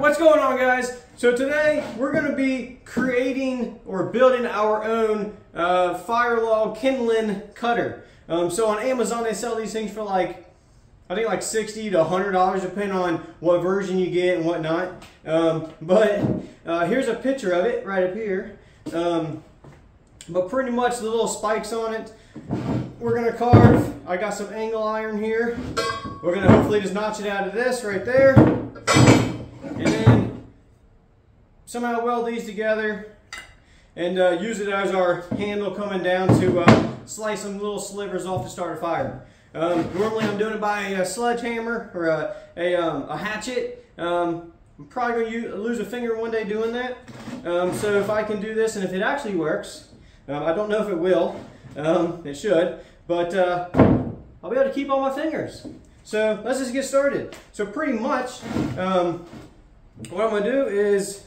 What's going on, guys? So today we're going to be creating or building our own Firewood Kindling cutter. So on Amazon they sell these things for like, I think like $60 to $100 depending on what version you get and whatnot. But here's a picture of it right up here. But pretty much the little spikes on it, we're going to carve. I got some angle iron here. We're going to hopefully just notch it out of this right there. And then somehow weld these together and use it as our handle coming down to slice some little slivers off to start a fire. Normally I'm doing it by a sledgehammer or a hatchet. I'm probably going to lose a finger one day doing that. So if I can do this and if it actually works, I don't know if it will, it should, but I'll be able to keep all my fingers. So let's just get started. So pretty much what I'm going to do is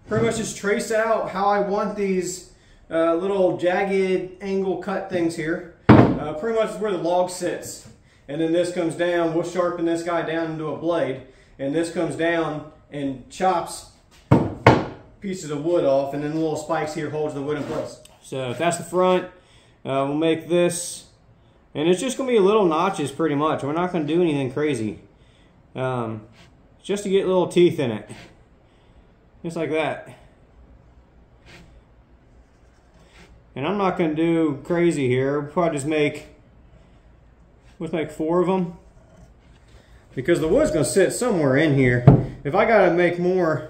pretty much just trace out how I want these little jagged angle cut things here. Pretty much where the log sits. And then this comes down, we'll sharpen this guy down into a blade. And this comes down and chops pieces of wood off, and then the little spikes here holds the wood in place. So if that's the front, we'll make this. And it's just going to be little notches pretty much. We're not going to do anything crazy. Just to get little teeth in it. Just like that. And I'm not going to do crazy here. We'll probably just let's make 4 of them. Because the wood's going to sit somewhere in here. If I got to make more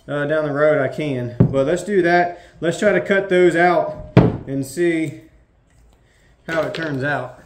down the road, I can. But let's do that. Let's try to cut those out and see how it turns out.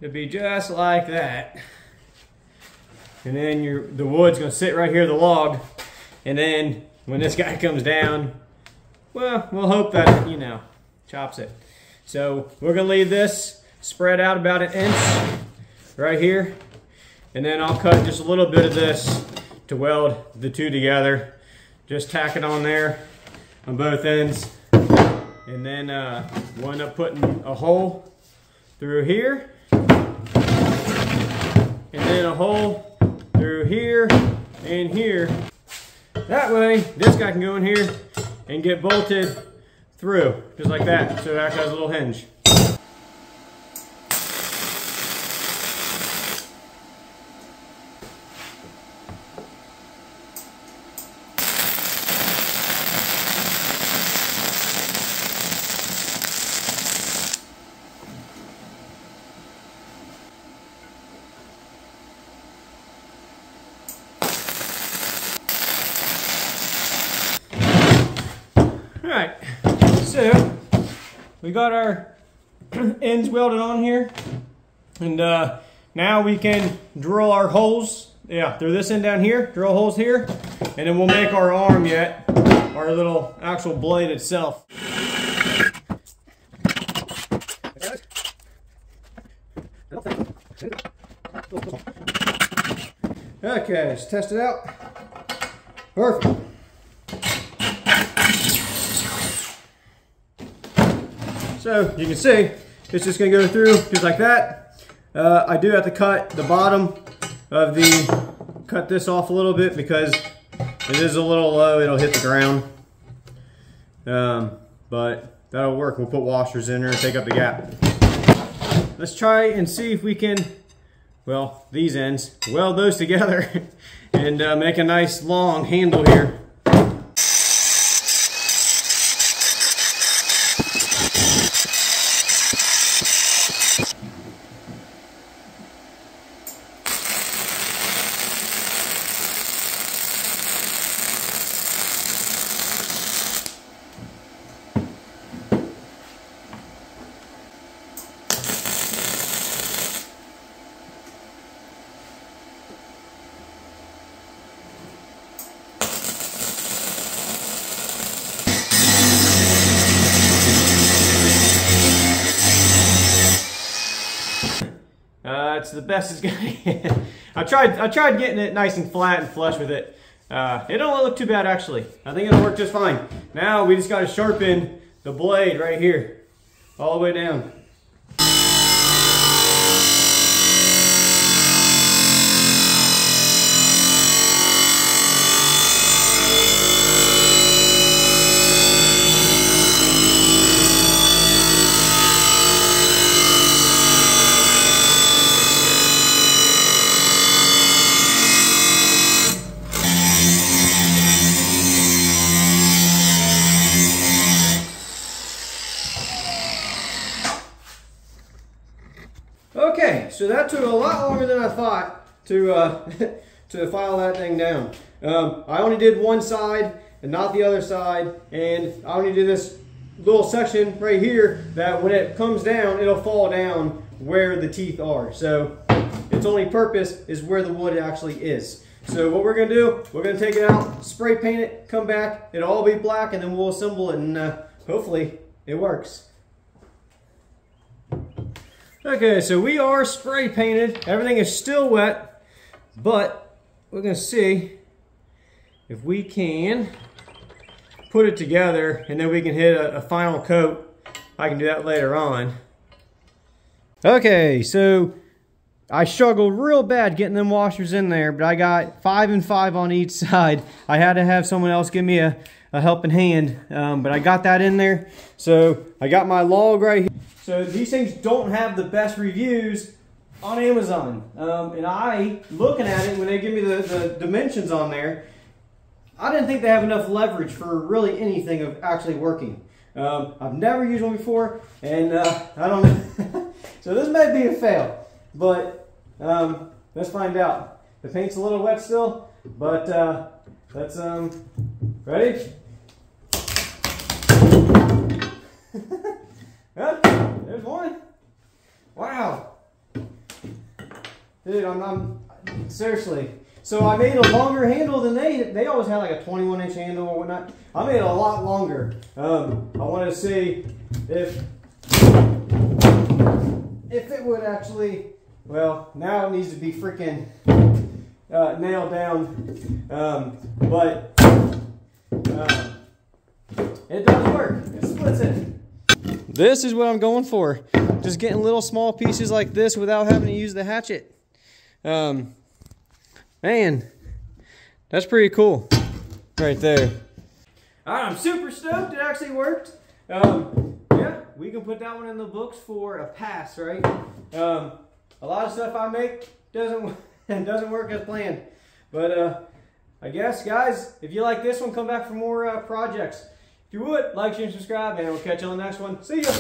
It'll be just like that. And then the wood's going to sit right here, the log. And then when this guy comes down, well, we'll hope that, you know, chops it. So we're going to leave this spread out about 1 inch right here. And then I'll cut just a little bit of this to weld the two together. Just tack it on there on both ends. And then we'll end up putting a hole through here. And then a hole through here and here. That way, this guy can go in here and get bolted through, just like that. So it actually has a little hinge. Alright, so we got our ends welded on here, and now we can drill our holes, through this end down here, drill holes here, and then we'll make our arm yet, our little actual blade itself. Okay, let's test it out. Perfect. So you can see it's just going to go through just like that. I do have to cut the bottom of cut this off a little bit because it is a little low, it'll hit the ground. But that'll work. We'll put washers in there and take up the gap. Let's try and see if we can, well, these ends, weld those together and make a nice long handle here. that's the best it's gonna get. I tried getting it nice and flat and flush with it. It don't look too bad actually. I think it'll work just fine. Now we just gotta sharpen the blade right here, all the way down. Okay, so that took a lot longer than I thought to to file that thing down. I only did one side and not the other side, and I only did this little section right here that when it comes down, it'll fall down where the teeth are. So its only purpose is where the wood actually is. So what we're gonna do, we're gonna take it out, spray paint it, come back, it'll all be black, and then we'll assemble it, and hopefully it works. Okay, so we are spray painted. Everything is still wet, but we're gonna see if we can put it together and then we can hit a final coat. I can do that later on. Okay, so I struggled real bad getting them washers in there, but I got 5 and 5 on each side. I had to have someone else give me a helping hand, but I got that in there. So I got my log right here. So these things don't have the best reviews on Amazon. And I, looking at it, when they give me the dimensions on there, I didn't think they have enough leverage for really anything of actually working. I've never used one before, and I don't know. So this may be a fail, but let's find out. The paint's a little wet still, but let's, ready? Yep, there's one. Wow. Dude, I'm seriously. So I made a longer handle than they always had, like a 21-inch handle or whatnot. I made it a lot longer. I wanted to see if it would actually, well, now it needs to be freaking nailed down. But it does work. It splits it. This is what I'm going for. Just getting little small pieces like this without having to use the hatchet. Man, that's pretty cool right there. All right, I'm super stoked. It actually worked. Yeah, we can put that one in the books for a pass, right? A lot of stuff I make doesn't work as planned. But I guess, guys, if you like this one, come back for more projects. If you would, like, share, and subscribe, and we'll catch you on the next one. See ya!